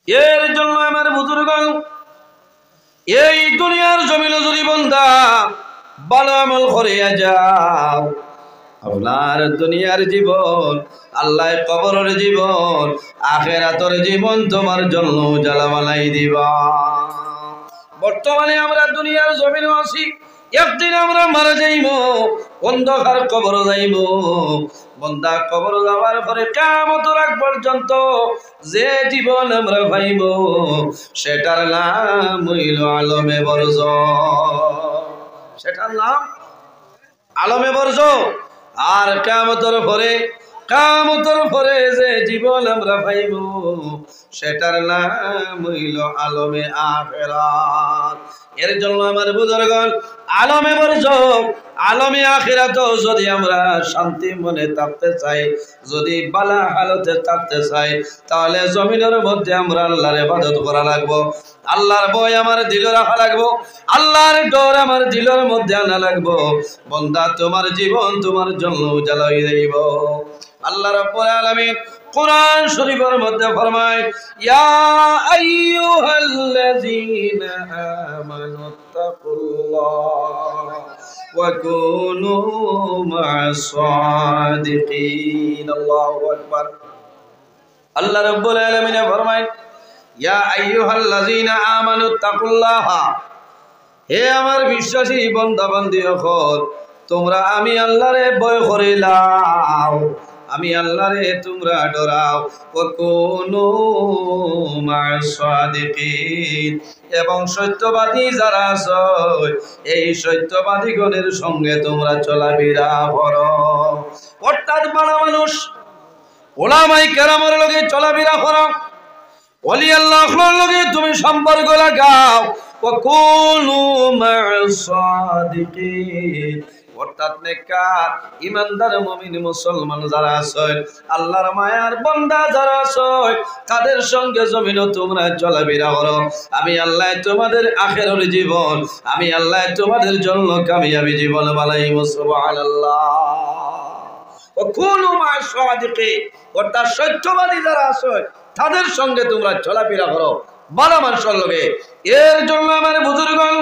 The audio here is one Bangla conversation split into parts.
এর জন্য আমার বুজুর্গণ এই দুনিয়ার জমিনে যদি বান্দা ভালো আমল করিয়া যাও, আপনার দুনিয়ার জীবন, আল্লাহ কবরের জীবন, আখিরাতের জীবন তোমার জন্য জ্বালা বানাই দিবা। বর্তমানে আমরা দুনিয়ার জমিনে আছি, একদিন আমরা মারা যাইব, অন্ধকার কবর যাইব। বন্দা কবর যাওয়ার পরে কিয়ামতের আগ পর্যন্ত যে জীবন আমরা পাইব সেটার নাম হইল আলমে বরজ। সেটার নাম আলমে বরজ। আর কিয়ামতের পরে যে জীবন আমরা পাইব সেটার নাম হইল আলমে আখিরাত। এর জন্য আমার বুজুর্গণ আলমে বরজখ, আলমে আখিরাত যদি আমরা শান্তি মনে থাকতে চাই, যদি বালা হালতে থাকতে চাই, তাহলে জমিনের মধ্যে আমরা আল্লাহর ইবাদত করা লাগবো, আল্লাহর ভয় আমার দিলে রাখা লাগবো, আল্লাহর ডর আমার দিলের মধ্যে আনা লাগবো। বান্দা তোমার জীবন তোমার জন্য উজালা হয়ে যাইব। আল্লাহ রাব্বুল আলামিন কুরআন শরীফের মধ্যে ফরমায়, ইয়া আইয়ুহাল্লাযীনা আমানুত্তাকুল্লাহ ওয়া কুনু মা'আস সাদিকিন। আল্লাহু আকবার। আল্লাহ রাব্বুল আলামিন ফরমায়, ইয়া আইয়ুহাল্লাযীনা আমানুত্তাকুল্লাহ, হে আমার বিশ্বাসী বান্দা বান্দী সকল, তোমরা আমি আল্লাহরে ভয় করিলাও, আমি আল্লাহরে তোমরা ডরাও। ওয়া কুনু মা'আস সাদিকিন, এবং সত্যবাদী যারা আছে এই সত্যবাদীগণের সঙ্গে তোমরা চলাফেরা করো। অর্থাৎ ভালো মানুষ উলামায়ে কেরামের লগে চলাফেরা করো, ওলি আল্লাহর লগে তুমি সম্পর্ক লাগাও। ওয়া কুনু মা'আস সাদিকিন, অর্থাৎ নেককার ইমানদার মুমিন মুসলমান যারা আছে, আল্লাহর মায়ার বান্দা যারা আছে, তাদের সঙ্গে জমিনে তোমরা চলাফেরা করো। আমি আল্লাহ তোমাদের আখিরাতের জীবন, আমি আল্লাহ তোমাদের জন্য কামিয়াবি জীবন বানাইব। সুবহানাল্লাহ। ও কুনু মা'আস সাদিকিন, অর্থাৎ সত্যবাদী যারা আছে তাদের সঙ্গে তোমরা চলাফেরা করো, ভালো মানুষের লগে। এর জন্য আমার বুজুর্গণ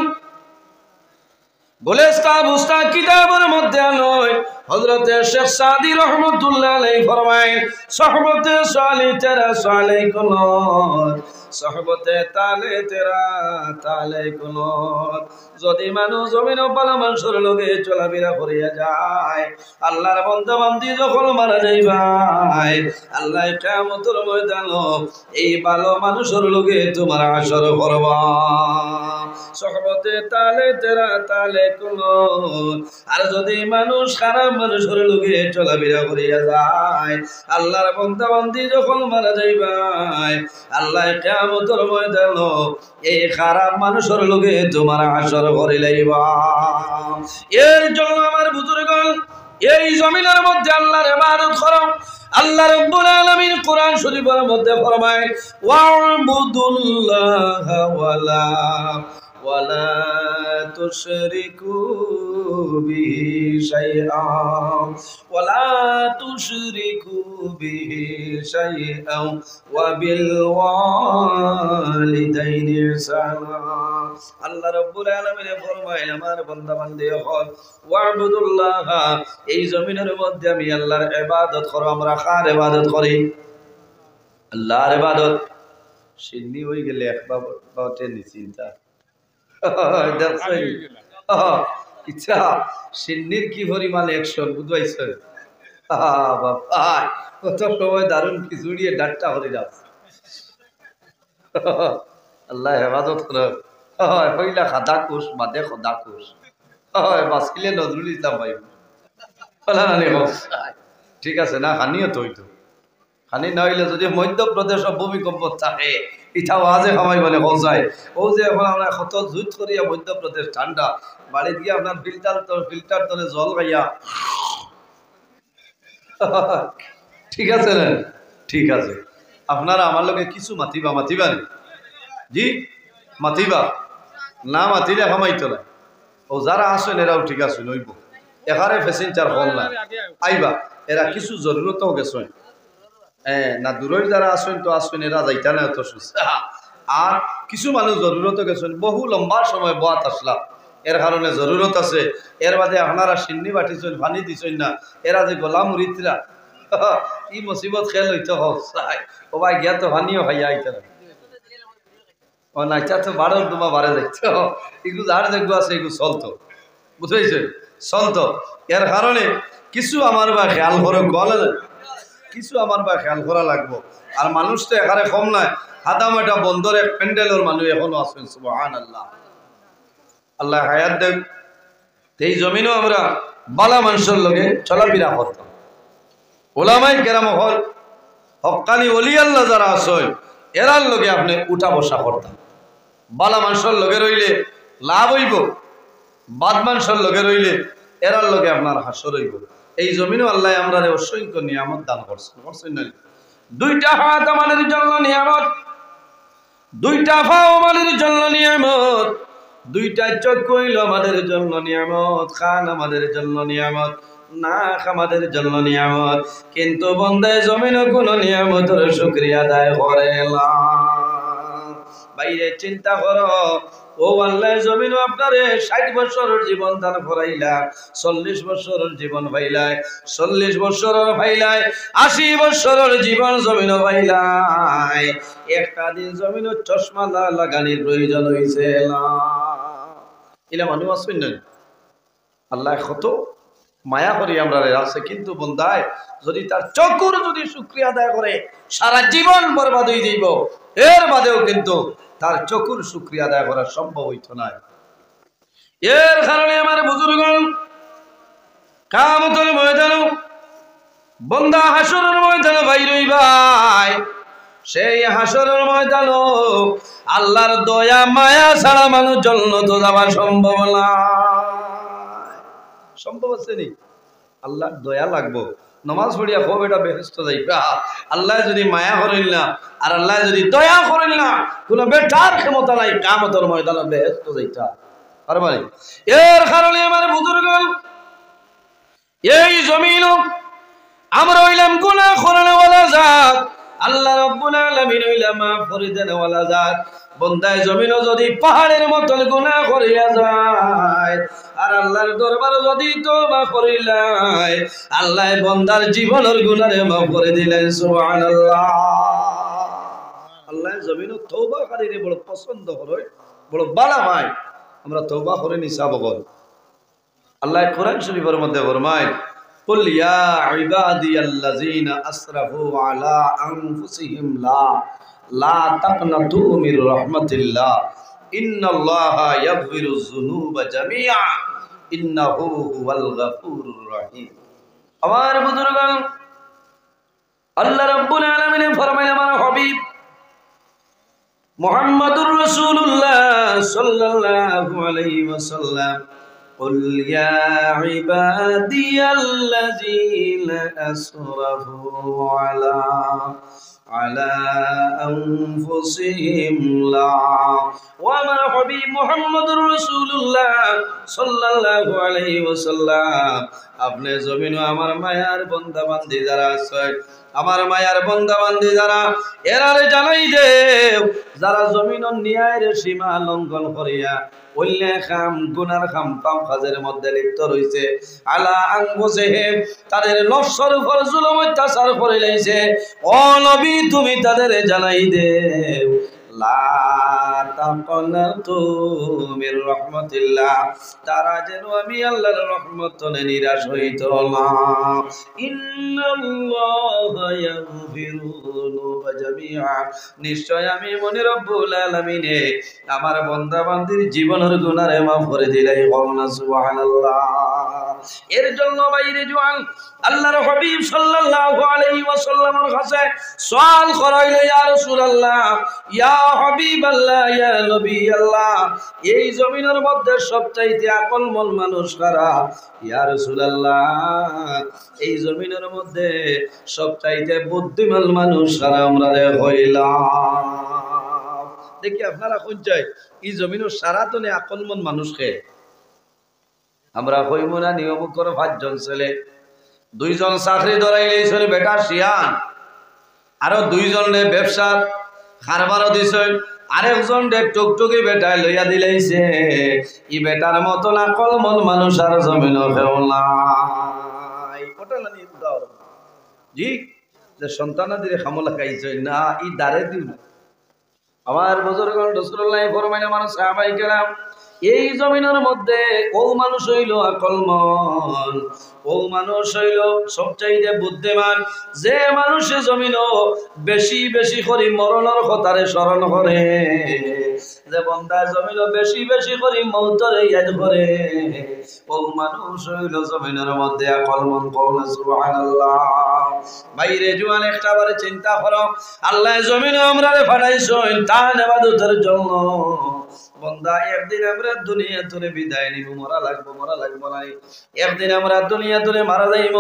বুস্তা কিতাবের মধ্যে নয়, হযরত শেখ সাদি রহমাতুল্লাহ আলাইহি ফরমায়, সোহবতে সালি তেরা সালে কুনত, সোহবতে তালে তেরা তালে কুনত। যদি মানুষ জমিন ভালো মানুষের লগে চলাফেরা করিয়া যায়, আল্লাহর বান্দা বান্দি যখন মারা যাইবাই, আল্লাহ কিয়ামতের ময়দানে এই ভালো মানুষের লগে তোমার হাসর করবা। সোহবতে তালে তেরা তালে কুনত। আর যদি মানুষ খারাপ মানুষের লগে চলাফেরা করিয়া যায়, আল্লাহর বান্দা বান্দি যখন মারা যাইবাই, আল্লাহ কিয়ামতের ময়দানে এই খারাপ মানুষের লগে তোমার হাসর করে লইবা। এর জন্য আমার বুজুর্গণ এই জমিনের মধ্যে আল্লাহর ইবাদত করো। আল্লাহ রাব্বুল আলামিন কোরআন শরীফের মধ্যে ফরমায়, ওয়া'বুদুল্লাহা ওয়ালা তুশরিকু বিহি শাইআন ওয়া বিল ওয়ালিদাইনি ইহসানা। আল্লাহ রাব্বুল আলামিন ফরমায়, আমার বান্দা বান্দি হল ওয়া'বুদুল্লাহ, এই জমিনের মধ্যে আমি আল্লাহর ইবাদত করো। আমরা কার ইবাদত করি? আল্লাহর ইবাদত। সিন্নি হয়ে গেলে একবার বাটে নিচিন্তা ইচ্ছা সিন্নির কি পরিমাণ একশন বুঝাইছ। কত সময় দারুণ খিচুড়িয়ে ডাক্তার হয়ে যাচ্ছে। আল্লাহ হেফাজত করে। হইলা খাদা কোষ বাদে খদা কোষ, বাঁচলে নজরুল ইসলাম ভাই। ঠিক আছে না? খানিও তো হইতো, খানি না হইলে যদি মধ্যপ্রদেশ ভূমিকম্প থাকে ইটা ওয়াজে খামাই বলে হজায়। ও যে এখন আমরা কত জুত করিয়া মধ্যপ্রদেশ ঠান্ডা, বাড়ি গিয়ে আপনার ফিল্টার তলে জল খাইয়া। ঠিক আছে না? ঠিক আছে। আপনারা আমার লগে কিছু মাতিবা জি, মাতিবা না, মাতিলে খামাইতো না। ও যারা আসেন এরাও ঠিক আছে নইব, এখানে প্যাসেঞ্জার হল না আইবা, এরা কিছু জরুরতও গেছেন। না দূরের যারা আসেন তো আসেন এরা যাইতা না এত সুস্থ। আর কিছু মানুষ জরুরত গেছেন বহু লম্বা সময় বাত আসলাম এর কারণে জরুরত আছে। এর বাদে আপনারা সিন্নি বাটিছেন পানি দিছেন না, এরা যে গোলাম মুরিদরা ই মুসিবত খেল হইতে হোক ও ভাই গিয়া তো পানিও ভাইয়া আইতে না ও নাচা তো বারো তোমা বারে যাইত এগুলো যার যোগ্য আছে এগুলো চলতো, বুঝেছেন চলতো। এর কারণে কিছু আমার বা খেয়াল করে গলে কিছু আমার বা খেয়াল করা লাগবো। আর মানুষ তো এখানে কম নয়, হাদামাটা বন্দরে প্যান্ডেলের মানুষ এখনো আছেন। সুবহানাল্লাহ, আল্লাহ হায়াত দেন। এই জমিনও আমরা বালা মানুষের লগে চলাফেরা করতাম। ওলামাই কেরাম হল হক্কানি ওলি আল্লাহ যারা আছেন এরার লগে আপনি উঠা বসা করতাম। বালা মানুষের লগে রইলে লাভ হইব, বাদ মানুষের লগে রইলে এরার লগে আপনার হাসর হইব। এই জমিনও আল্লাহ আমরা অসংখ্য নিয়ামত দান করছেন, করছেন না? দুইটা হাত আমাদের জন্য নিয়ামত, দুইটা পা আমাদের জন্য নিয়ামত, দুইটা চক্ষু হইল আমাদের জন্য নিয়ামত, কান আমাদের জন্য নিয়ামত, নাক আমাদের জন্য নিয়ামত। কিন্তু বন্দায় জমিনও কোনো নিয়ামতের শুকরিয়া আদায় করে না। বাইরে চিন্তা করো, ও আল্লাহ জমিনও আপনারে 60 বছরের জীবন দান করাইলা, 40 বছরের জীবন পাইলাই, 40 বছরের পাইলাই, 80 বছরের জীবন জমিনও পাইলাই। একটা দিন জমিনও চশমা লাগানির প্রয়োজন হয়েছে না। এলা মানুষ আসবেন না, আল্লাহ কত মায়া করি আমরা রাখছে। কিন্তু বন্দায় যদি তার চকুর যদি শুকরিয়া আদায় করে সারা জীবন বরবাদ হয়ে যাইব, এর বাদেও কিন্তু তার চকুর শুকরিয়া আদায় করা সম্ভব হইত না। এর কারণে আমার বুজুর্গণ কিয়ামতের ময়দানে বন্দা হাসরের ময়দানে বাইর হইবাই। সেই হাসরের ময়দানে আল্লাহর দয়া মায়া ছাড়া মানুষ জান্নাতে যাওয়া সম্ভব না। সম্ভব আছে নি? আল্লাহর দয়া লাগবো, নমাজ পড়িয়া খুব এটা বেহেস্ত যাইবা। আল্লাহ যদি মায়া করেন না আর আল্লাহ যদি দয়া করেন না, কোন বেটার ক্ষমতা নাই কিয়ামতের ময়দানে বেহেস্ত যাইতা পারবা না। এর কারণে আমার বুজুর্গণ এই জমিন আমরা হইলাম গুনাহ করানোওয়ালা জাত, আল্লাহ রাব্বুল আলামিন হইলাম মাফ করে দেনওয়ালা জাত। বন্দায় জমিনও যদি পাহাড়ের মতন গুনাহ করিয়া যায় আর আল্লাহর দরবারে যদি তওবা করিলাই, আল্লাহ বন্দার জীবনের গুনাহে মাফ করে দিলেন। সুবহানাল্লাহ, আল্লাহ জমিনও তওবাকারীরে বড় পছন্দ করে, বড় ভালো হয়। আমরা তওবা করে নিসাব কর। আল্লাহ কোরআন শরীফের মধ্যে ফরমায়, কুল ইয়া ইবাদিয়াল্লাযীনা আসরাফু আলা আনফুসিহিম লা তাকনাতু মির রাহমাতিল্লাহ ইন্নাল্লাহা ইয়াগফিরুয যুনুবা জামিআ ইন্নাহু হুয়াল গফুরুর রহিম। আমার বুজুর্গণ, আল্লাহ রাব্বুল আলামিন ফরমায় আমার হাবিব মুহাম্মাদুর রাসূলুল্লাহ সাল্লাল্লাহু আলাইহি ওয়াসাল্লাম, قل يا عبادي الذين أسرفوا على أنفسهم لا وما حبيب محمد رسول الله صلى الله عليه وسلم। আপনি জমিন আমার মায়ার বান্দা বান্দি যারা আছে, আমার মায়ার বান্দা বান্দি যারা, এরারে জানাই দে যারা জমিনের ন্যায়ের সীমা লঙ্ঘন করিয়া অন্যে খাম গুনার খাম পাম কাজের মধ্যে লিপ্ত রইছে, আলা আনফুসিহিম তাদের নফসের উপর জুলুম অত্যাচার করে লাইছে, ও নবী তুমি তাদের জানাই দেও লা তাকনাতু মির রাহমাতিল্লাহ, তারা যেন আমি আল্লাহর রহমত থেকে নিরাশ হইত না। ইন্নাল্লাহা ইয়াগফিরু যুনুবা জামিআ, নিশ্চয় আমি মনে রব্বুল আলামিনে আমার বান্দা বান্দির জীবনের গুনাহে মাফ করে দিলাই। কওনা সুবহানাল্লাহ। এর জন্য বাইরে জওয়ান আল্লাহর হাবিব সাল্লাল্লাহু আলাইহি ওয়াসাল্লামের কাছে সওয়াল করাইল, ইয়া রাসূলুল্লাহ, ইয়া হাবিবাল্লাহ, ইয়া নবী আল্লাহ, এই জমিনের মধ্যে সবচাইতে আকলমন মানুষ কারা? ইয়া রাসূলুল্লাহ, এই জমিনের মধ্যে সবচাইতে বুদ্ধিমান মানুষ কারা? আমরা হইলাম। দেখি আপনারা কোন চাই এই জমিনের সারাতনে আকলমন মানুষকে আমরা হইমনা নিয়ম করে 5 জন ছেলে, 2 জন চাকরি ধরাইলে ছেলে বেটা শিয়ান, আরো দুইজনে ব্যবসার কারবারও দিছেন, আরেকজন টুকটুকি বেটায় লইয়া দিলাইছে। ই বেটার মতো না কলমল মানুষ আর জমিন নাই। ওটা না নিয়ে উদাহরণ জি, যে সন্তানাদের খামলা খাইছে না ই দাঁড়ে দিন। আমার বুজুর্গগণ রাসূলুল্লাহ ফরমাইলেন আমার সাহাবায়ে কেরাম এই জমিনের মধ্যে ও মানুষ হইল আকলমন, ও মানুষ হইল সবচাইতে বুদ্ধিমান, যে মানুষে জমিনও বেশি বেশি করে মরণের কথারে স্মরণ করে, যে বন্দা জমিনও বেশি বেশি করে মৌতরে ইয়াদ করে, ও মানুষ হইল জমিনের মধ্যে আকলমন। কওনা সুবহানাল্লাহ। বাইরে জুয়ান একটা বারে চিন্তা করো, আল্লাহ জমিনে আমরারে পাঠাইছেন তার ইবাদতের জন্য। বন্দা একদিন আমরা দুনিয়া তুলে বিদায় নিব, মরা লাগবো না, একদিন আমরা দুনিয়া তুলে মারা যাইব,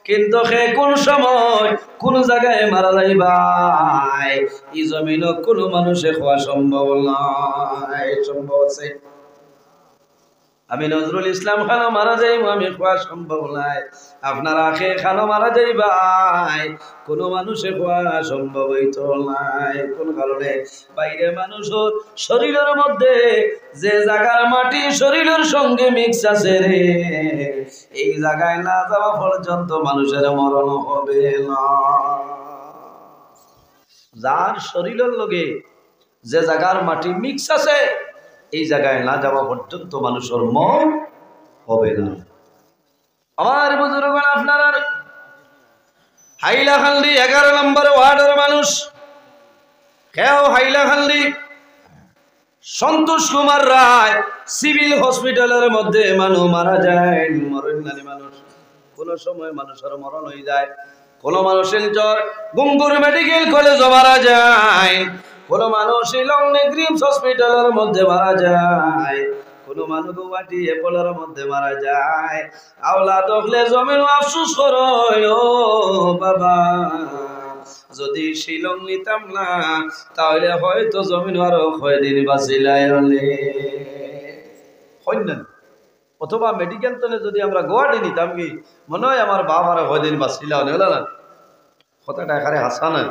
কিন্তু সে কোন সময় কোন জায়গায় মারা যাইবা এই জমিনও কোন মানুষে হওয়া সম্ভব নয়। সম্ভব আছে? আমি নজরুল ইসলাম খানও মারা যাইব, আমি খোয়া সম্ভব নাই। আপনারা আখে খানও মারা যাইবাই, কোন মানুষে খোয়া সম্ভব হইতো নাই। কোন কারণে? বাইরে মানুষের শরীরের মধ্যে যে জায়গার মাটি শরীরের সঙ্গে মিক্স আছে রে, এই জায়গায় না যাওয়া পর্যন্ত মানুষের মরণ হবে না। যার শরীরের লগে যে জায়গার মাটি মিক্স আছে এই জায়গায় না যাওয়া পর্যন্ত মানুষের মন হবে না। আমার বুজুর্গগণ আপনারা হাইলাকান্দি 11 নম্বর ওয়ার্ডের মানুষ কেউ হাইলাকান্দি সন্তোষ কুমার রায় সিভিল হসপিটালের মধ্যে মানুষ মারা যায়, মরণ মানুষ কোন সময় মানুষের মরণ হয়ে যায়, কোন মানুষ শিলচর গুঙ্গুর মেডিকেল কলেজে মারা যায়, কোন মানুষ লংনেগ্রিমস হসপিটালের মধ্যে মারা যায়, কোন মানুষ গুয়াহাটি এপোলোর মধ্যে মারা যায়। আওলা দেখলে জমিন আফসোস করো, ও বাবা যদি শিলং নিতাম না তাহলে হয়তো জমিন আরো কয়দিন বাঁচিলাই হলে হইনা, অথবা মেডিকেল তলে যদি আমরা গুয়াহাটি নিতাম কি মনে হয় আমার বাবা আরো কয়দিন বাঁচিলা হলে হলো না। কথাটা এখানে হাসা না,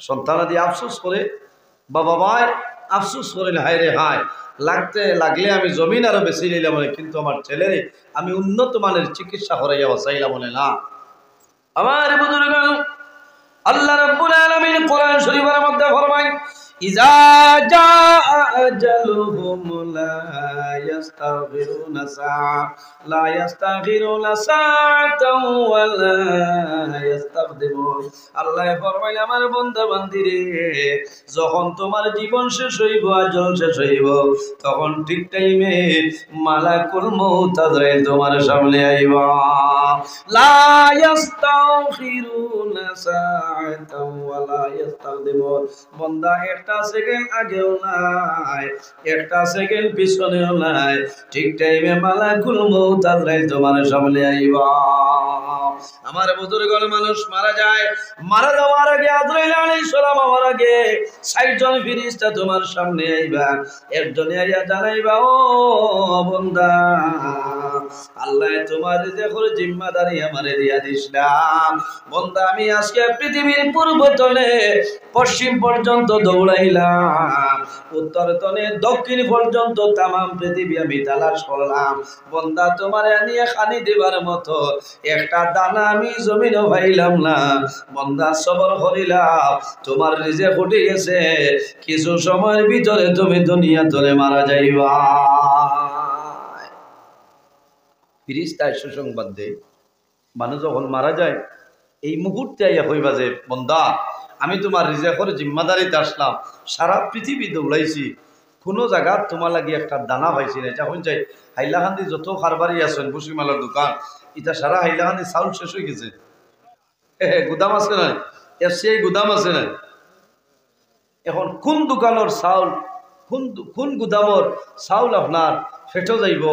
সন্তানাদি আফসোস করে বাবা ভাই আফসোস করেন, হায় রে হায় লাগলে আমি জমিন আরো বেশি নিলাম, কিন্তু আমার ছেলেরে আমি উন্নত মানের চিকিৎসা করাইয়া বাঁচাইলাম না। আমার বুজুর্গগণ আল্লাহ রাব্বুল আলামিন কোরআন শরীফের মধ্যে ফরমায় ইজা জাআ আজালুহুম লা ইস্তাগফিরুনা লা ইস্তাগফিরুনা সাআতাও ওয়া লা ইস্তাগদিমুন। আল্লাহ ফরমায় আমার বান্দা বান্দিরে যখন তোমার জীবন শেষ হইব, আজল শেষ হইব, তখন ঠিক টাইমে মালাকুল মউত আজরাইল তোমার সামনে আইবা। লা ইস্তাগফিরুনা সাআতাও ওয়া লা ইস্তাগদিমুন। বান্দা একটা সেকেন্ড আগেও নাই, একটা সেকেন্ড পিছনেও নাই, ঠিক টাইমে মালাকুল মউত আজরাইল তোমার সামনে আইবা। আমার বুজুর্গগণ মানুষ মারা যায়, মারা যাওয়ার আগে আজরাইল আলাইহিস সালাম আমার আগে 60 জন ফেরেশতা তোমার সামনে আইবা, একজনে আইয়া জানাইবা ও বান্দা আল্লাহ তোমার রিজিকের জিম্মাদারি আমারে দিয়া দিছলাম। বান্দা আমি আজকে পৃথিবীর পূর্ব তলে পশ্চিম পর্যন্ত দৌড়াইলাম, উত্তর তলে দক্ষিণ পর্যন্ত তামাম পৃথিবী আমি তালাশ করলাম, বান্দা তোমারে নিয়ে খানি দেবার মতো একটা দানা আমি জমিনও পাইলাম না। বান্দা সবর করিলাম, তোমার রিজিক উঠে গেছে, কিছু সময়ের ভিতরে তুমি দুনিয়া তলে মারা যাইবা। ফেরেশতায় সুসংবাদ দেয়, মানুষ যখন মারা যায় এই মুহূর্তে আইয়া কইবা যে বান্দা আমি তোমার রিজিকের জিম্মাদারিতে আসলাম, সারা পৃথিবী দৌড়াইছি, কোনো জায়গা তোমার লাগি একটা দানা পাইছি না। যখন যাই হাইলাকান্দি যত কারবারি আছেন বসিমালার দোকান, এটা সারা হাইলাকান্দি চাউল শেষ হয়ে গেছে, গুদাম আছে না, এফসিআই গুদাম আছে না, এখন কোন দোকানের চাউল কোন গুদামর চাউল আপনার ফেটো যাইব,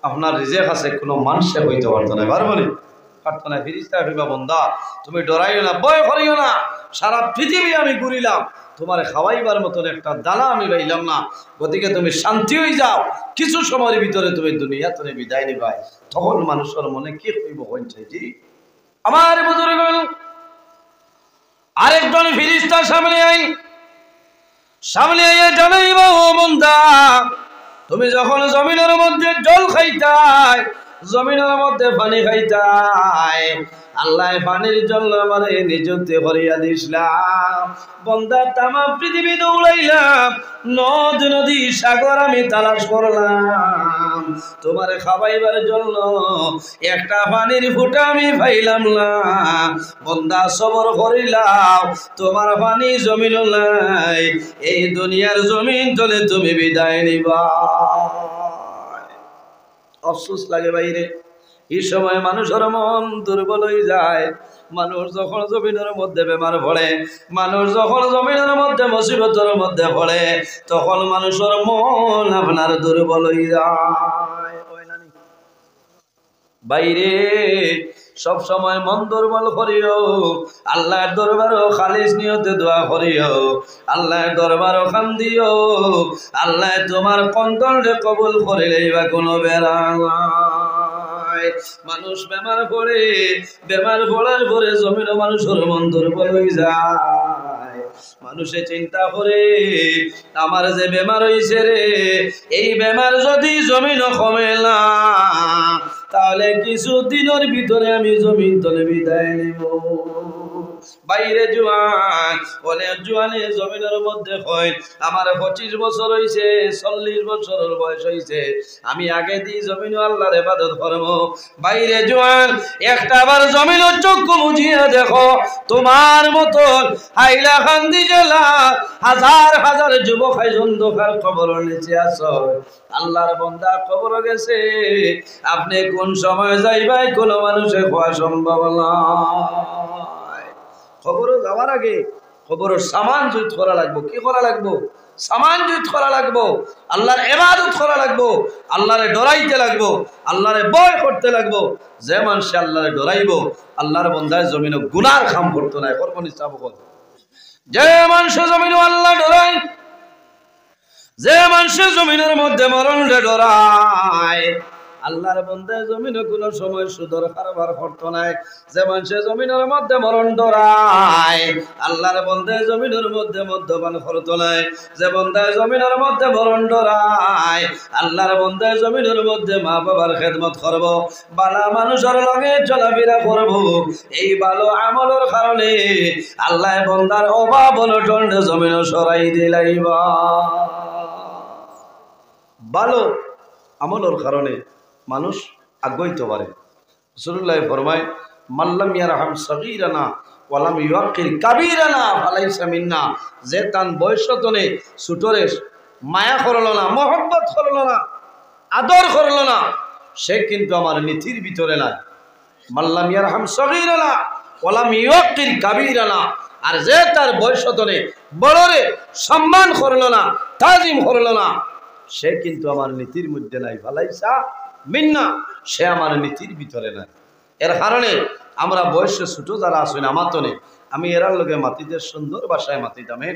আপনার রিজিক আছে কোনো মানুষে হইতে পারতো না, পারবো না, পারতো না। ফেরেশতা কইবা বান্দা তুমি ডরাইও না, ভয় করিও না, সারা পৃথিবী আমি ঘুরিলাম, তোমার খাওয়াইবার মতন একটা দানা আমি পাইলাম না, গতিকে তুমি শান্তি হয়ে যাও, কিছু সময়ের ভিতরে তুমি দুনিয়া তুমি বিদায় নিবাই। তখন মানুষের মনে কি হইব হইছে জি। আমার বুজুর্গগণ আরেকজন ফেরেশতা সামনে আইয়া জানাইবা, ও বান্দা, তুমি যখন জমিনের মধ্যে জল খাইতাই, জমিনের মধ্যে পানি খাইতাই, আল্লাহ পানির জন্য আমার নিযুক্তি করিয়া দিছিলাম। বন্দা, তামাম পৃথিবী দৌড়াইলাম, নদ নদী সাগর আমি তালাশ করলাম, তোমার খাবাইবার জন্য একটা পানির ফুটা আমি পাইলাম না। বন্দা, সবর করিলাম, তোমার পানি জমিন নাই, এই দুনিয়ার জমিন তলে তুমি বিদায় নিবা। আফসোস লাগে বাইরে, এই সময় মানুষের মন দুর্বল হয়ে যায়। মানুষ যখন জমিনের মধ্যে বেমার পড়ে, মানুষ যখন জমিনের মধ্যে মুসিবতের মধ্যে পড়ে, তখন মানুষের মন আপনার দুর্বল হয়ে যায়। বাইরে সব সময় মন দুর্বল করিও, আল্লাহর দরবারও খালিস নিয়তে দোয়া করিও, আল্লাহর দরবারও খান দিও, আল্লাহ তোমার কন্তরে কবুল করিলেই বা কোনো বেড়া নাই। মানুষ বেমার পড়ে, বেমার পড়ার পরে জমিন মানুষের মন দুর্বল হয়ে যায়। মানুষে চিন্তা করে, আমার যে বেমার হয়েছে রে, এই বেমার যদি জমিন কমে না, তাহলে কিছু দিনের ভিতরে আমি জমিন তলে বিদায় নেব। বাইরে জোয়ান, অনেক জোয়ানে জমিনের মধ্যে হয়, আমার 25 বছর হয়েছে, 40 বছরের বয়স হয়েছে, আমি আগে দিয়ে জমিন আল্লাহর ইবাদত করব। বাইরে জোয়ান, একটা বার জমিনের চক্ষু মুজিয়ে দেখো, তোমার মতন হাইলাকান্দি জেলা হাজার হাজার যুবক অন্ধকার কবরের নিচে আছো। আল্লাহর বান্দা কবর গেছে, আপনি কোন সময় যাইবাই কোনো মানুষের হওয়া সম্ভব নয়। খবরও যাওয়ার আগে খবরের সামান জুত করা লাগবো। কি করা লাগবো? সামান জুত করা লাগবো, আল্লাহর ইবাদত করা লাগবো, আল্লাহরে ডরাইতে লাগবো, আল্লাহরে ভয় করতে লাগবো। যে মানুষে আল্লাহরে ডরাইবো, আল্লাহর বান্দায় জমিনে গুনার কাম করতো না। কর্মনি চাবো, যে মানুষ জমিনে আল্লাহ ডরায়, যে মানুষের জমিনের মধ্যে মরণ ডরায়, আল্লাহর বান্দা জমিনে কোনো সময় সুদর কারবার করতো না। যে মানুষের জমিনের মধ্যে মরণ ডরায়, আল্লাহর বান্দা জমিনের মধ্যে মদ্যপান করতো না। যে বান্দা জমিনের মধ্যে মরণ ডরায়, আল্লাহর বান্দা জমিনের মধ্যে মা বাবার খেদমত করব, বালা মানুষের লগে চলাফেরা করব, এই ভালো আমলের কারণে আল্লাহ বান্দার অভাব অনটন জমিন সরাই দিলাইবা। ভালো আমলের কারণে মানুষ আগাইতে পারে। রাসূলুল্লাহ ফরমায়, মাল্লাম ইয়ারহাম সগীরানা ওয়ালাম ইউকির কাবীরানা ফালাইসা মিন্না। যে তান বয়সতনে ছোটরে মায়া করলো না, মহব্বত করলো না, আদর করলো না, সে কিন্তু আমার নীতির ভিতরে নাই। মাল্লাম ইয়ারহাম সগীরানা ওয়ালাম ইউকির কাবীরানা। আর যে তার বয়সতনে বড়রে সম্মান করলো না, তাজিম করলো না, সে কিন্তু আমার নীতির মধ্যে নাই। ফালাইসা মিন্না, সে আমার নীতির ভিতরে নাই। এর কারণে আমরা বয়সে ছোট যারা আসেন আমাতনে, আমি এরার লোকে মাতিতে সুন্দর ভাষায় মাতিতামে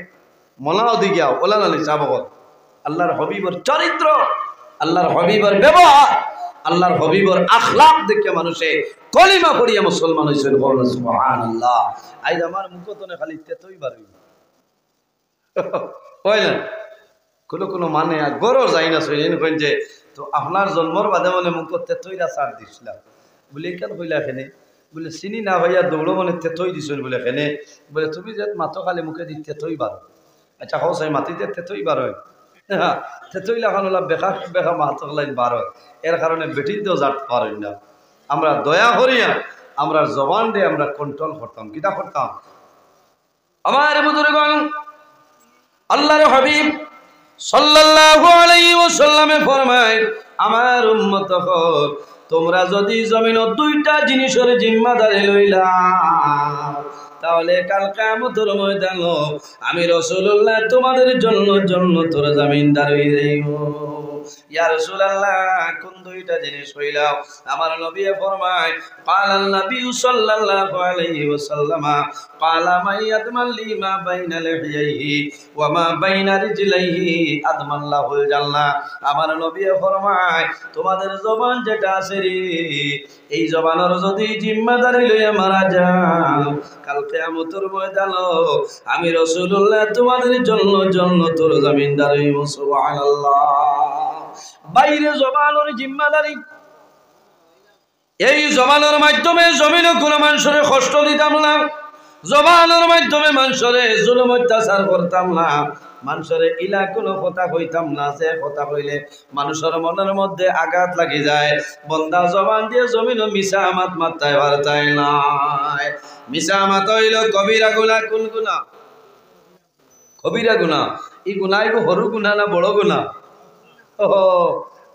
মনাও দিগিয়া ওলা নালি চাবক। আল্লাহর হবিবর চরিত্র, আল্লাহর হবিবর ব্যবহার, আল্লাহর হবিবর আখলাক দেখে মানুষে কলিমা পড়িয়া মুসলমান হয়েছেন। সুবহানাল্লাহ। আজ আমার মুখতনে খালি তেতই বাড়ি না, কোনো মানে গরো যাই না শুনেন যে তো আপনার জন্মর বাদে মানে মুখ তেতইরা চার দিছিলাম বলে কেন কইলা খেনে, বলে চিনি না ভাইয়া দৌড়ো মানে তেতই দিছেন বলে খেনে, বলে তুমি যে মাথো খালি মুখে দি তেতই বারো। আচ্ছা হোস আমি মাতিতে তেতই বার হয়, হ্যাঁ তেতই লাগান হলাম বেকা বেকা মাথো লাইন বার হয়। এর কারণে বেটিতেও যাট পারেন না। আমরা দয়া করিয়া আমরা জবান দিয়ে আমরা কন্ট্রোল করতাম। কিটা করতাম? আমার বুজুর্গণ, আল্লাহর হাবিব সাল্লাল্লাহু আলাইহি ওয়াসাল্লামে ফরমায়, আমার উম্মত হল, তোমরা যদি জমিনের দুইটা জিনিসের জিম্মাদারি লইলা, তাহলে কাল কিয়ামতের ময়দানে আমি রাসূলুল্লাহ তোমাদের জন্য জান্নাতের জামিনদার হয়ে যাইব। ইয়া রাসূলুল্লাহ কোন দুইটা জিনিস হইলাও? আমার নবী ফরমায় ক্বালান নবী সাল্লাল্লাহু আলাইহি ওয়াসাল্লাম ক্বালা মাইয়াতমাল লিমা বাইনা লিহিয়াইহি ওয়া মা বাইনা রিজলাইহি আদমাল্লাহুল জান্নাহ। আমার নবী ফরমায় তোমাদের জবান যেটা আছে রে, এই জবানের যদি জিম্মাদারি লইয়া মারা যাও, কাল কিয়ামতের ময়দানে আমি রাসূলুল্লাহ তোমাদের জন্য জান্নাতের জমিনদার হইব। সুবহানাল্লাহ। বাইরে জবানের জিম্মাদারি, এই জবানের মাধ্যমে জমিনে কোনো মানুষের কষ্ট দিতাম না, জবানের মাধ্যমে মানুষের জুলুম অত্যাচার করতাম না, মানুষের ইলা কোনো কথা কইতাম না, যে কথা কইলে মানুষের মনের মধ্যে আঘাত লাগি যায়। বন্দা জবান দিয়ে জমিন মিশা মাত মাত্তায় বার্তায় নাই। মিশা মাত হইল কবিরা গুনাহ। কোন গুনাহ? কবিরা গুনাহ। এই গুনাহ সরু গুনাহ না বড় গুনাহ? ও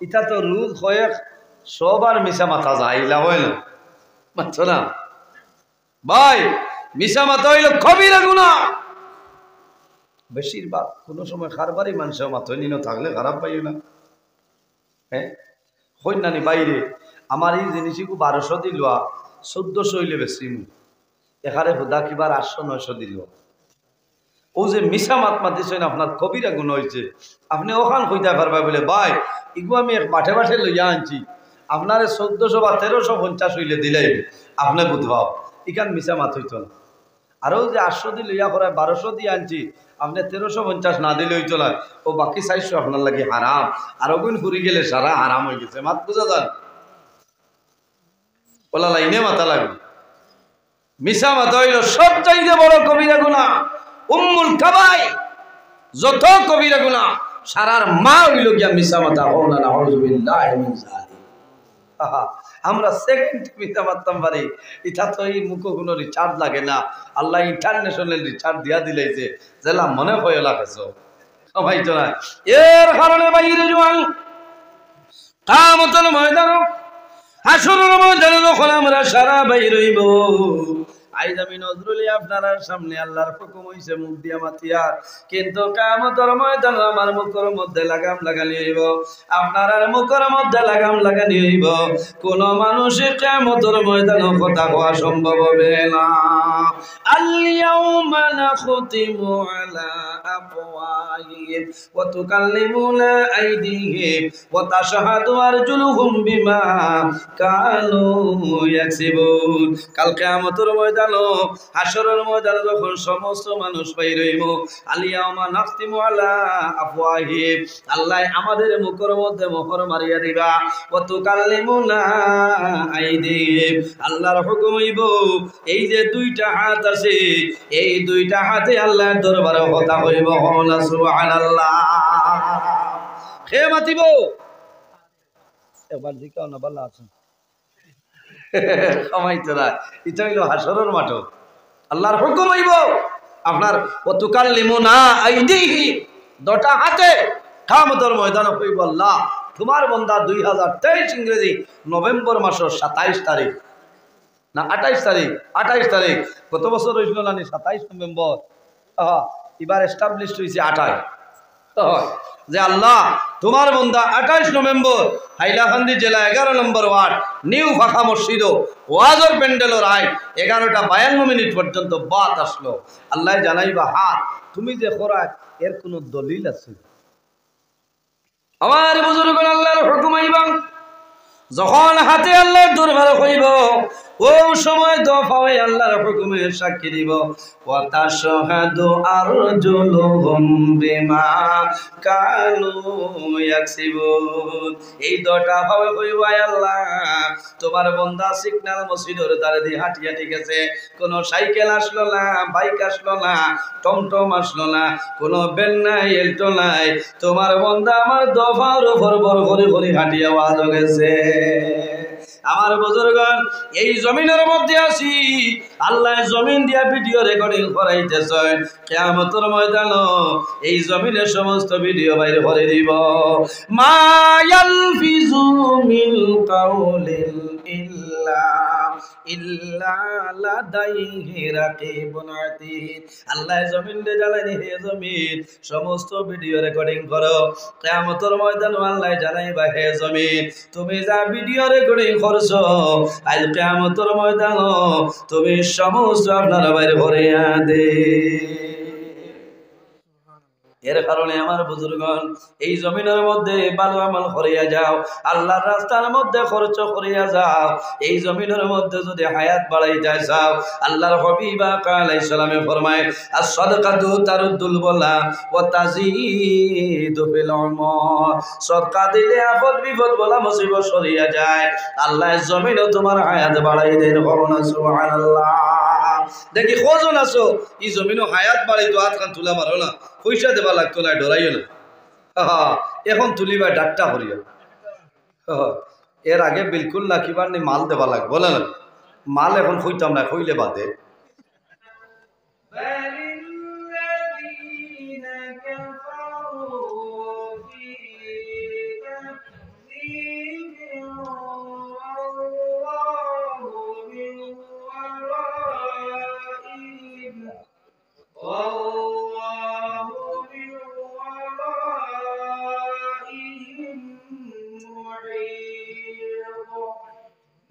ইটা তো রোজ হয়ে সবার মিশা মাথা যায়, ইলা হয় না, মানছ না ভাই? মিশা মাথা হইল কবিরা গুনাহ। বেশিরভাগ কোনো সময় খারবারই মানুষের মাথায় নিন থাকলে খারাপ পাইও না। হ্যাঁ হই নানি বাইরে আমার এই জিনিসগুলো 1200 দিল, 1400 হইলে বেশি এখানে হুদা কিবার 800-900 দিল। ও যে মিশা মাত মাতিছেন আপনার কবিরা গুণ হয়েছে, আপনি ওখান কইতে পারবা বলে ভাই এগুলো আমি মাঠে মাঠে লইয়া আনছি, আপনার 1400 বা 1350 হইলে দিলেই আপনি বুঝবাও ইখান মিশা মাত হইত না। আরও যে 800 দিয়ে লইয়া করায় 1200 দিয়ে আনছি, আপনি 1350 না দিলে হইত না, ও বাকি 400 আপনার লাগে হারাম। আর ওগুন ঘুরি গেলে সারা হারাম হয়ে গেছে। মাত বুঝা যান ওলা লাইনে মাথা লাগবে। মিশা মাথা হইল সব চাইতে বড় কবিরা গুনাহ, উম্মুল কাবাই। যত কবিরা গুনাহ সারার মা হইল গিয়া মিশা মাথা। ও না নাউযুবিল্লাহি মিন যালিক। আমরা সেকেন্ড মিথ্যা মারতাম পারি, এটা তো এই মুখ কোনো রিচার্জ লাগে না। আল্লাহ ইন্টারন্যাশনাল রিচার্জ দিয়া দিলেছে, জেলা মনে হয়ে লাগেছ সবাই তো না। এর কারণে বাইরে জোয়ান কিয়ামতের ময়দানে, হাসরের ময়দানে যখন আমরা সারা বাইরে হইব, আইজ আমি নজরুলি আপনার সামনে আল্লাহর হুকুম হইছে মুখ দিয়া মাতিয়ার, কিন্তু কিয়ামতের ময়দানে আমার মুখের মধ্যে লাগাম লাগানি হইব, আপনার মুখের মধ্যে লাগাম লাগানি হইব। কোন মানুষ কিয়ামতের ময়দানে কথা কওয়া সম্ভব হবে না। আল ইয়াউমা নাখতিমু আলা আফওয়াহিহিম ওয়া তুকাল্লিমুনা আইদিহিম ওয়া তাশহাদু আরজুলুহুম বিমা কানু ইয়াকসিবুন। কাল কিয়ামতের ময়দানে, হাসরের ময়দানে যখন সমস্ত মানুষ বাইর হইব, আলিয়াউমা নাখতিমু আলা আফওয়াহিহিম, আল্লাহ আমাদের মুখের মধ্যে মোহর মারিয়া দিবা। ওয়া তুকাল্লিমুনা আইদিহিম, আল্লাহর হুকুম হইব এই যে দুইটা হাত আছে, এই দুইটা হাতে আল্লাহর দরবারে কথা কইব। সুবহানাল্লাহ। কে মাতিব? একবার দিকাও না ভালো আছে কামাইতে না। এটা হইল হাসরের মাঠ, আল্লাহর হুকুম হইব আপনার ওয়া তুকাল্লিমুনা আইদিহিম, দুটা হাতে কিয়ামতের ময়দানে কইব আল্লাহ তোমার বান্দা 2023 ইংরেজি নভেম্বর মাসের 27 তারিখ না 28 তারিখ, 28 তারিখ গত বছর হইছিল না 27 নভেম্বর, এবার এস্টাবলিশড হয়েছে 28, যে আল্লাহ তোমার বান্দা 28 নভেম্বর হাইলাকান্দি জেলা 11 নম্বর ওয়ার্ড নিউ ফাঁকা মসজিদ ওয়াজর প্যান্ডেলর আই 11:52 পর্যন্ত বাত আসলো। আল্লাহ জানাইবা হাত তুমি যে খোরাক এর কোন দলিল আছে? আমার বুজুর্গ আল্লাহর হুকুম আইবা, যখন হাতে আল্লাহর দরবারে কইব ও সময় দফা হয়ে আল্লাহর হুকুমে সাক্ষী দিব। ওয়া তাশহাদু আরজুলুহুম বিমা কানু ইয়াকসিবুন, এই দুটা ভাবে কইব আল্লাহ তোমার বান্দা সিগন্যাল মসজিদের ধারে দিয়ে হাঁটিয়া ঠিক আছে, কোন সাইকেল আসলো না, বাইক আসলো না, টমটম আসলো না, কোন ভ্যান নাই, এল্টো নাই, তোমার বান্দা আমার দফার উপর বড় করে করে হাঁটিয়া ওয়াজ গেছে। আমার বুজুর্গণ এই জমিনের মধ্যে আছি, আল্লাহ জমিন দিয়া ভিডিও রেকর্ডিং করাইতেছেন। কিয়ামতের ময়দানে এই জমিনের সমস্ত ভিডিও বাইরে করে দিব। মা ইয়ালফিজু মিন কাউলিন ইল্লা ইল্লা লাদাইহি রাকিবুন আতীদ। আল্লাহ জমিন দে জ্বালানি, হে জমিন সমস্ত ভিডিও রেকর্ডিং করো। কিয়ামতের ময়দানে আল্লাহ জানাইবা, হে জমিন তুমি যা ভিডিও রেকর্ডিং করছো আজ কিয়ামতের ময়দানে তুমি সমস্ত আপনার বাইরে ভরিয়া দে। এর কারণে আমার বুজুর্গণ এই জমিনের মধ্যে ভালো আমল করিয়া যাও, আল্লাহর রাস্তার মধ্যে খরচ করিয়া যাও। এই জমিনের মধ্যে যদি হায়াত বাড়াইতে চাও, আল্লাহর হাবিব আলাইহিস সালামে ফরমায় as-সাদাকাতু তারুদ্দুল বালা ওয়া তাজিদু ফিল উমর। সদকা দিলে আপদ বিপদ বলা মুসিবত সরিয়া যায়, আল্লাহ জমিনে তোমার হায়াত বাড়াই দেন। বলুন সুবহানাল্লাহ। দেখি কজন আছো এই জমিনও হায়াত বাড়াইতো, হাত কান তুলা মারো না, পয়সা দেবা লাগতো না, ডরাইও না। এখন তুলিবা ডাক্তার করিও। এর আগে বিলকুল না কিবার নি মাল দেবা লাগ, বলে না মাল এখন খুঁজতাম না, খুঁজলে বাদে।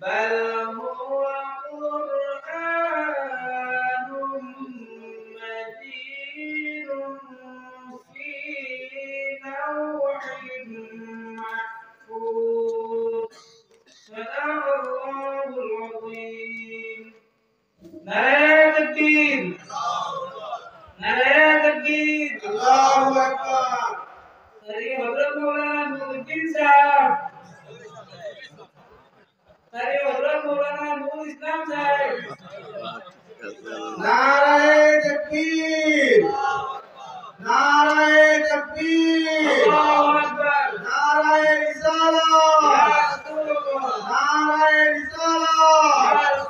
بل هو قرآن مجيد في لوح محفوظ صدق الله العظيم نعرہ تکبیر نعرہ تکبیر اللہ اکبر سری حضرت مولانا نور الدین صاحب سری حضرت مولانا نور اسلام صاحب نعرہ تکبیر نعرہ تکبیر اللہ اکبر نعرہ رسالت نعرہ رسالت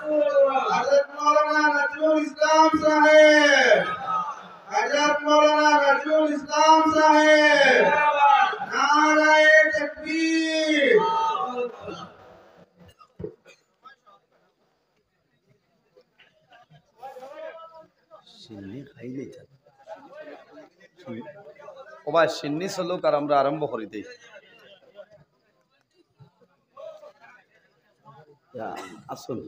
حضرت مولانا نجم اسلام صاحب حضرت مولانا نجم اسلام صاحب نعرہ تکبیر ও ভাই সিন্নি চলুক আর আমরা আরম্ভ করি দেই। আসুন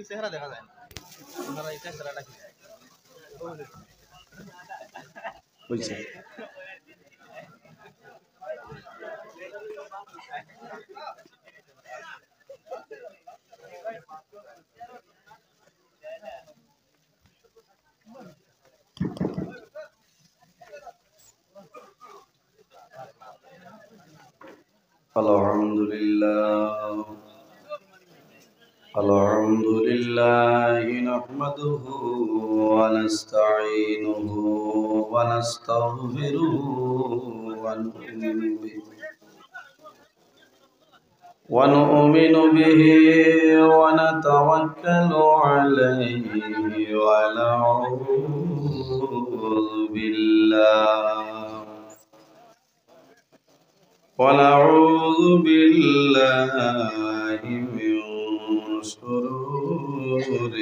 চেহারা দেখা যায় না, বুঝছে। আলহামদুলিল্লাহ নাহমাদুহু ওয়া নাস্তাঈনুহু ওয়া নাস্তাগফিরুহু ওয়া নু'মিনু বিহি ওয়া নাতাওয়াক্কালু আলাইহি ওয়া নাউযু বিল্লাহ ونعوذ بالله من شرور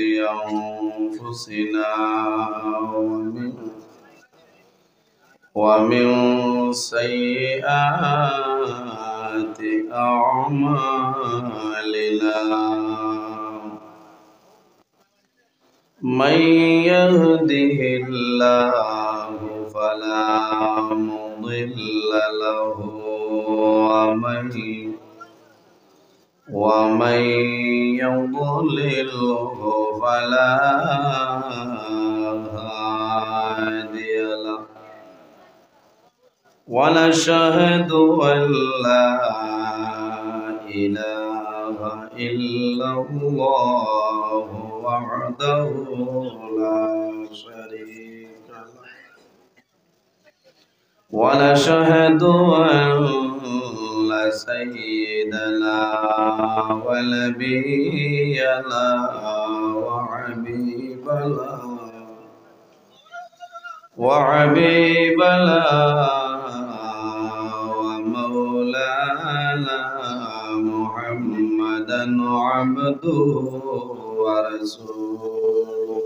أنفسنا ومن سيئات أعمالنا من يهده الله فلا مضل له ومن يضلله فلا هادي له ونشهد أن لا إله إلا الله وحده لا شريك له ونشهد أن سيدنا ونبينا وحبيبنا عبده ورسوله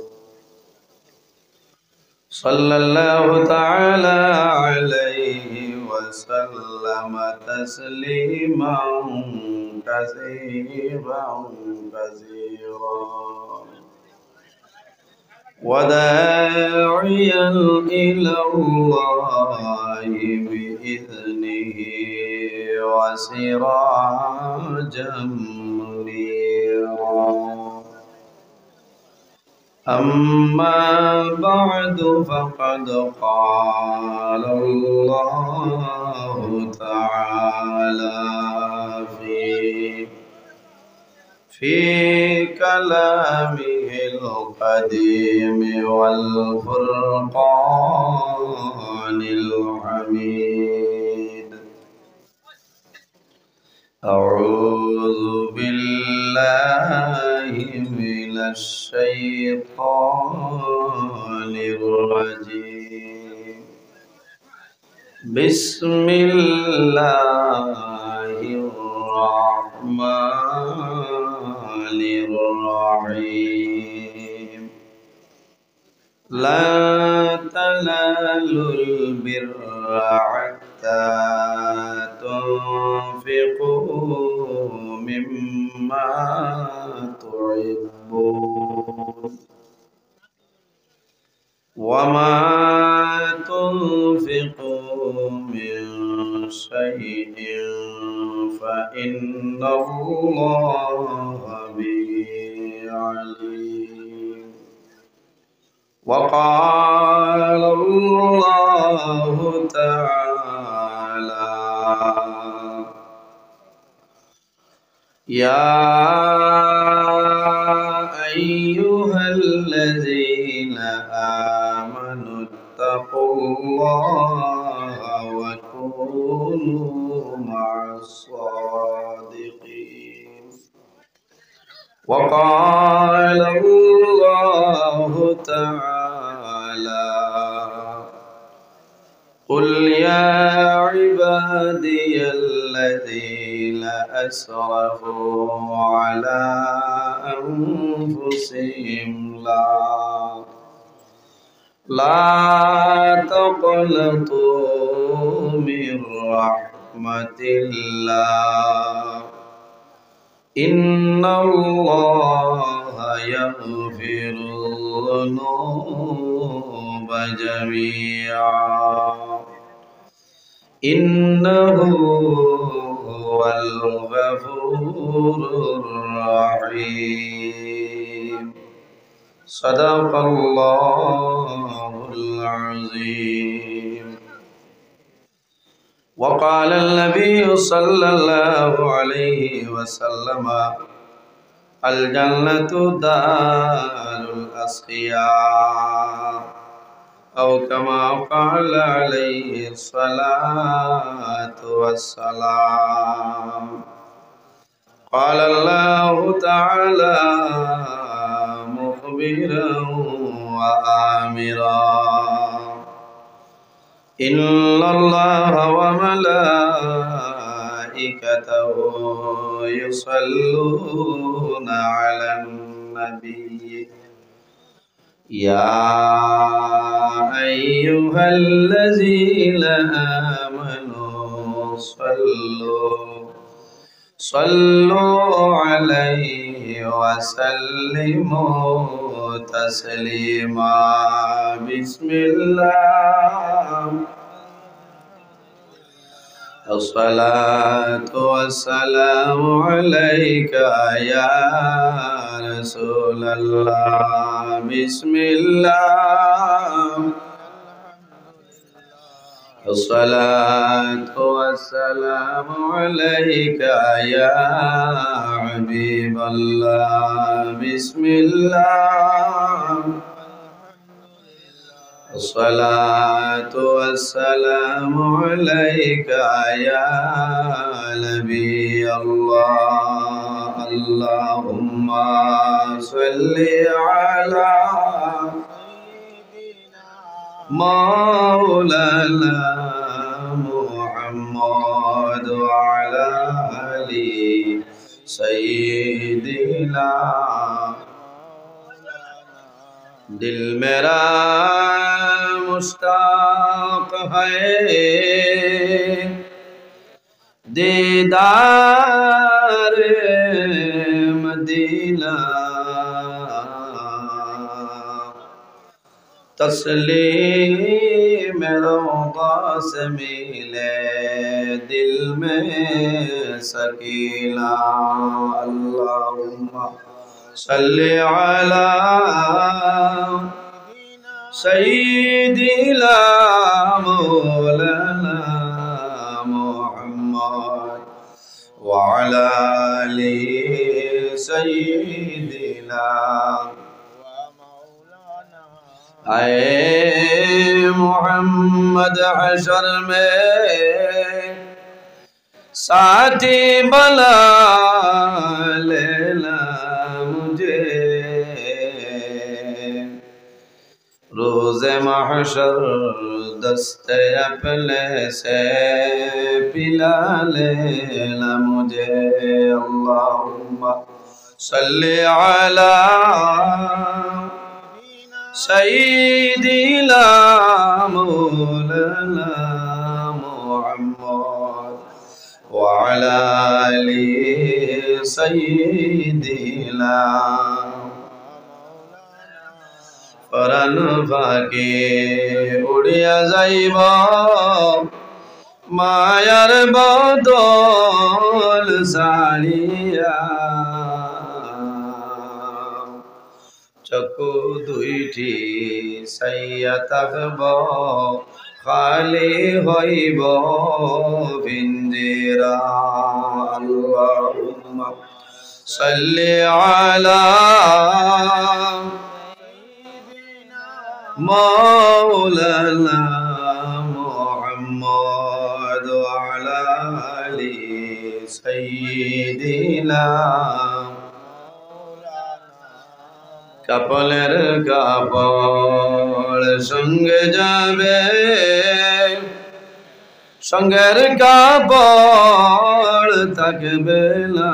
صلى الله تعالى عليه وسلم تسليما كثيرا وداعيا إلى الله بإذنه وسراجا منيرا أما بعد فقد قال الله تعالى في كلامه القديم والفرقان الحميد أعوذ بالله من الشيطان الرجيم بسم الله الرحمن الرحيم لا تنالوا البر حتى تنفقوا مما تحبون وما تنفقوا من شيء فإن الله به عليم وقال الله تعالى يا أيها الذين آمنوا اتقوا الله وكونوا مع الصادقين وقال الله تعالى قل يا عبادي الذين أسرفوا على أنفسهم لا تقنطوا من رحمة الله إن الله يغفر الذنوب جميعا إنه هو الغفور الرحيم صدق الله العظيم وقال النبي صلى الله عليه وسلم الجنة دار الأسقياء أو كما قال عليه الصلاة والسلام قال الله تعالى مخبرا وآمرا إن الله وملائكته يصلون على النبي يا أيها الذين آمنوا صلوا عليه وسلموا تسليما بسم الله الصلاة والسلام عليك يا رسول الله بسم الله الصلاة والسلام عليك يا حبيب الله بسم الله الصلاة والسلام عليك يا نبي الله اللهم صل على مولانا محمد وعلى آله सैयदना दिल मेरा मुश्ताक है दीदार मदीना तस्लीम रौदा से मिले दिल में सकीना अल्लाहुम्मा सल्ली अला सय्यिदिना मौलाना मुहम्मद व अला आलि सय्यिदिना आए मोहम्मद हशर में साथी बना लेना मुझे रोज़े महशर दस्ते अपने से पिला लेना मुझे अल्लाहुम्मा सल्ली अला सय्यिदिना मौलाना मुहम्मद व अला आलि सय्यिदिना परान फाके उड़िया जाइब मायार बदल साड़िया चकु दुईटी साइया थाकब खाली हईब पिंजरा अल्लाहुम्मा सल्ली अला मौलाना मुहम्मद व अला आलि सय्यिदिना कपलेर कापड़ संगे जाबे संगेर कापड़ थाकबे ना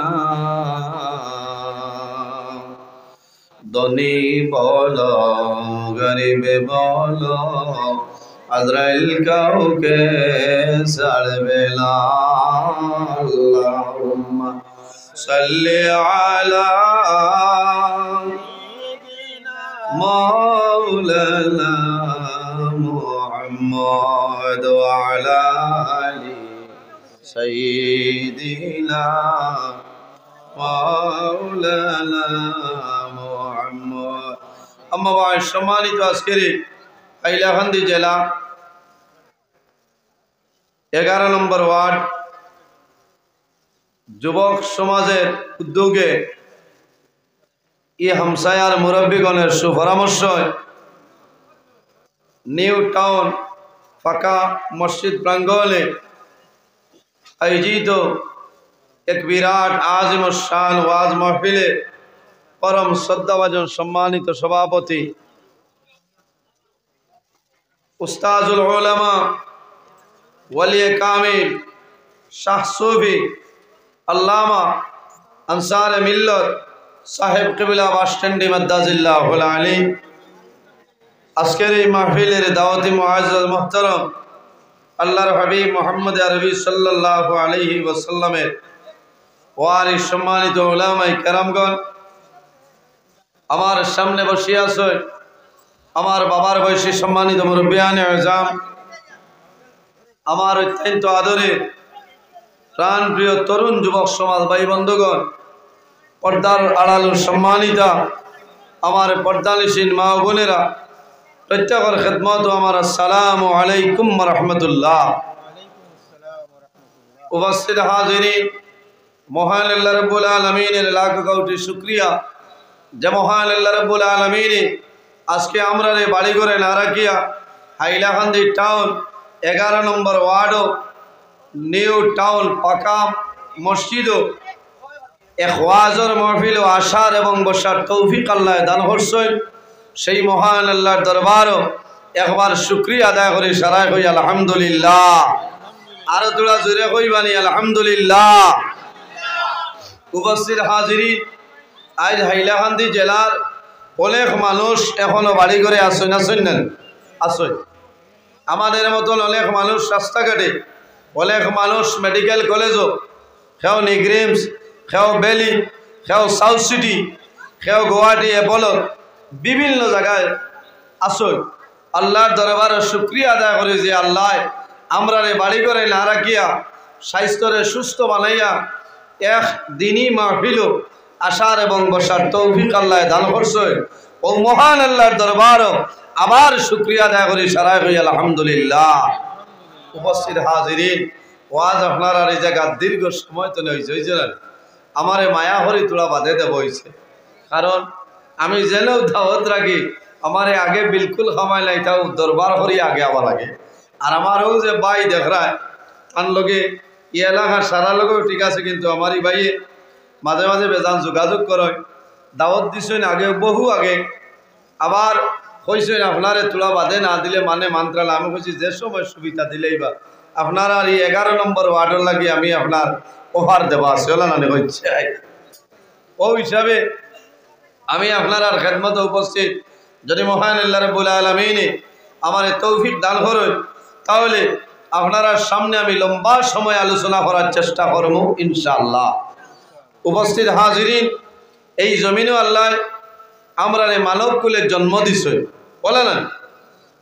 धनी बोलो गरीबे बोलो आज़राइल काउके छाड़बे ना अल्लाहुम्मा सल्ली अला मौलाना मुहम्मद व अला आलि सय्यिदिना मौलाना मुहम्मद अम्मा बाद सम्मानित आजकेर हाइलाकांदी जেলা 11 নম্বর ওয়ার্ড যুবক সমাজের উদ্যোগে हमसायार मुरब्बीगणेर सुपरामर्श निउ टाउन फाका मस्जिद प्रांगणे आयोजित एक विराट आजिम शान वाज महफिले परम श्रद्धाभाजन सम्मानित सभापति उस्ताजुल उलमा वली कामिल शाह सूफी अल्लामा अंसार मिल्लत साहेब कबिला बास स्टैंडी मद्दाजिल्लाहुल आली आजकेर महफिलेर दावती मुआज्जज मुहतरम अल्लाहर हबीब मुहम्मद अरबी सल्लल्लाहु अलैहि वसल्लमेर वारिस सम्मानित उलामाए केरामगण आमार सामने बसिया आছেন आमार बाबार बयसी सम्मानित मुरब्बियाने आज़ाम आमार अत्यंत आदरे प्राण प्रिय तरुण युवक समाज भाई बंधुगण पर्दार आड़ाल सम्मानिता आमार पर्दानिशीन मा बोनेरा प्रत्येकर खिदमत आमार अस्सलामु अलैकुम व रहमतुल्लाह उपस्थित हाजिरीन महान अल्लाह रब्बुल आलमीनेर लाख कोटी शुक्रिया जे महान अल्लाह रब्बुल आलमीन आज के आमरारे बाड़ी घरे ना राखिया Hailakandi town 11 number ward new town पाका मस्जिद एक वाजर महफिल आसार एवं बसार तौफिक अल्लाह दान करছেন সেই মহান আল্লাহর দরবার একবার শুকরিয়া আদায় করে সারাই কই আলহামদুলিল্লাহ আর তোরা জোরে কইবানি আলহামদুলিল্লাহ উপস্থিত হাজিরিন, আজ হাইলাকান্দি জেলার অনেক মানুষ এখনো বাড়ি করে আসেন না আসেন। আমাদের মতন অনেক মানুষ রাস্তাঘাটে, অনেক মানুষ মেডিকেল কলেজও, কেউ নিগ্রিমস, কেউ বেলি, কেউ সাউথ সিটি, কেউ গুয়াহাটি অ্যাপোলো, বিভিন্ন জায়গায় আসেন। আল্লাহর দরবারে শুকরিয়া আদায় করি যে আল্লাহ আমরা বাড়ি করে না রাখিয়া স্বাস্থ্যরে সুস্থ বানাইয়া এক দিনই মাহফিল আসার এবং বসার তৌফিক আল্লাহ দান করছে। ও মহান আল্লাহর দরবারও আবার শুকরিয়া আদায় করি সারাই হই আলহামদুলিল্লাহ। উপস্থিত হাজিরিন, ওয়াজ আপনার আর এই জায়গা দীর্ঘ সময় তো নেই হয়েছিলেন, আমার মায়া হরি তোলা বাঁধে দেব হয়েছে। কারণ আমি জেনেও দাওয়াত রাখি, আমার আগে বিলকুল খামাই নাই, তাও দরবার করি আগে আবার লাগে। আর আমারও যে ভাই দেখরায় তার লগে ই এলাকার সারা লগেও ঠিক আছে, কিন্তু আমারই ভাইয়ে মাঝে মাঝে বেজান যোগাযোগ করে দাওয়াত দিছেন আগে, বহু আগে। আবার কইছেন আপনারে তোলা বাঁধে না দিলে মানে মান্ত্রাল। আমি কইছি যে সময় সুবিধা দিলেই বা আপনার আর এই 11 নম্বর ওয়ার্ডের লাগে আমি আপনার ওভার দেওয়া আছে না হচ্ছে। ও হিসাবে আমি আপনার আর খেদমতে উপস্থিত, যদি মহান আল্লাহ রাব্বুল আলামিন আমার তৌফিক দান করেন, তাহলে আপনারা সামনে আমি লম্বা সময় আলোচনা করার চেষ্টা করব ইনশাআল্লাহ। উপস্থিত হাজিরিন, এই জমিনও আল্লাহ আমরা মানব কুলে জন্ম দিছে, বলে না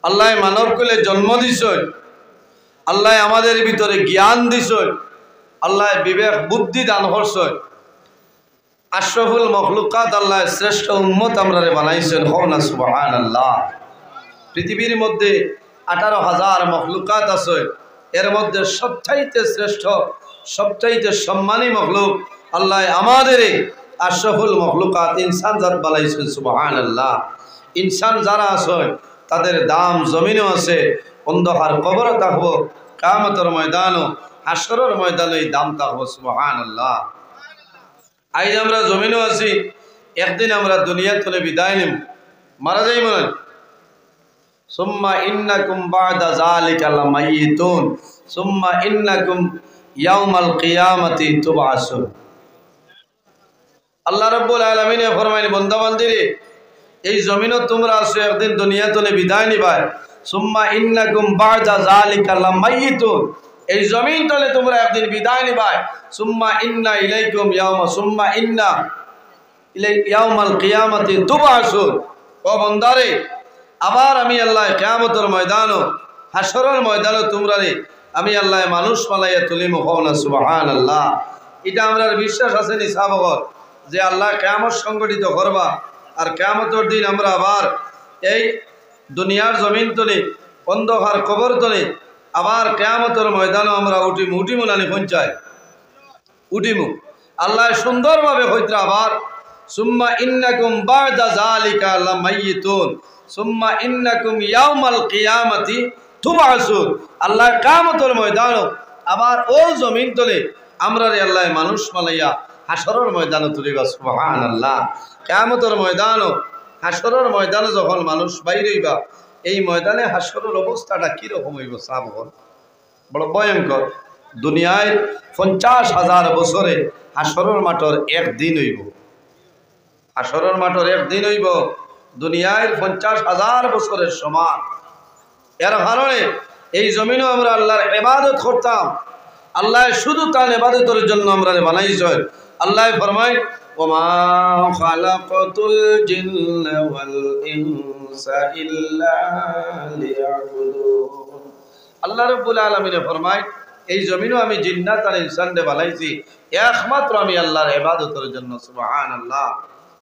আল্লাহ মানব কুলে জন্ম দিছে, আল্লাহ আমাদের ভিতরে জ্ঞান দিছে, আল্লাহ বিবেক বুদ্ধি দান করছে। আশরাফুল মখলুকাত আল্লাহ শ্রেষ্ঠ উম্মত আমরা বানাইছেন, হও না সুবহানাল্লাহ। পৃথিবীর মধ্যে 18,000 মখলুকাত আছে, এর মধ্যে সবচাইতে শ্রেষ্ঠ, সবচাইতে সম্মানী মখলুক আল্লাহ আমাদের আশরাফুল মখলুকাত ইনসান জাত বানাইছেন, সুবহানাল্লাহ। ইনসান যারা আছে তাদের দাম জমিনও আছে, অন্ধকার কবরও থাকবো, কিয়ামতের ময়দানও, হাশরের ময়দানে এই দাম থাকবো, সুবহানাল্লাহ। আজ আমরা জমিনও আছি, একদিন আমরা দুনিয়া তুলে বিদায় নিব, মারা যাই মনে। সুম্মা ইন্নাকুম বা'দা যালিকা লামাইয়িতুন সুম্মা ইন্নাকুম ইয়াউমাল কিয়ামাতি তুবআসুন। আল্লাহ রাব্বুল আলামিন ফরমাইন, বান্দা বান্দিরে এই জমিনও তোমরা আছো, একদিন দুনিয়া তুলে বিদায় নিবা। সুম্মা ইন্নাকুম বা'দা যালিকা লামাইয়িতুন, এই জমিন তলে তোমরা একদিন বিদায় নিবা। সুম্মা ইন্না ইলাইকুম ইয়াউমা সুম্মা ইন্না ইয়াউমাল কিয়ামাতি তুবআসুন। ও বান্দারে, আবার আমি আল্লাহ কিয়ামতের ময়দানও, হাশরের ময়দানও তোমরা আমি আল্লাহ মানুষ বানাইয়া তুলিমু, হও না সুবহানাল্লাহ। এটা আমরা বিশ্বাস আছে নি সাহাবগণ যে আল্লাহ কিয়ামত সংগঠিত করবা, আর কিয়ামতের দিন আমরা আবার এই দুনিয়ার জমিন তলে, অন্ধকার কবর তলে, আবার কিয়ামতের ময়দানও আমরা উঠিমু নানি পঞ্চায় উঠিমু। আল্লাহ সুন্দরভাবে হইত্রা আবার সুম্মা ইন্নাকুম বা'দা যালিকা লামাইয়িতুন সুম্মা ইন্নাকুম ইয়াউমাল কিয়ামাতি তুবআসুন। আল্লাহ কিয়ামতের ময়দানও আবার ও জমিন তলে আমরা আল্লাহ মানুষ বানাইয়া হাশরের ময়দানে তুলিবা, সুবহানাল্লাহ। কিয়ামতের ময়দানও, হাশরের ময়দানে যখন মানুষ বাইরে হইবা, এই ময়দানে হাশরের অবস্থাটা কিরকম হইব সাহাবগণ? বড় ভয়ঙ্কর। দুনিয়ায় 50,000 বছরে হাশরের মাঠের একদিন হইব, হাশরের মাঠের একদিন হইব দুনিয়ায় 50,000 বছরের সমান। এর কারণে এই জমিনও আমরা আল্লাহর ইবাদত করতাম, আল্লাহ শুধু তার ইবাদতের জন্য আমরা বানাইছে। আল্লাহ ফরমায়, ওমা খালাকাতুল জিন্না ওয়াল ইনসা ইল্লা লিয়াবুদুন। আল্লাহ রাব্বুল আলামিন ফরমায়, এই জমিনও আমি জিন্নাত আর ইনসানকে বানাইছি একমাত্র আমি আল্লাহর ইবাদতের জন্য, সুবহানাল্লাহ।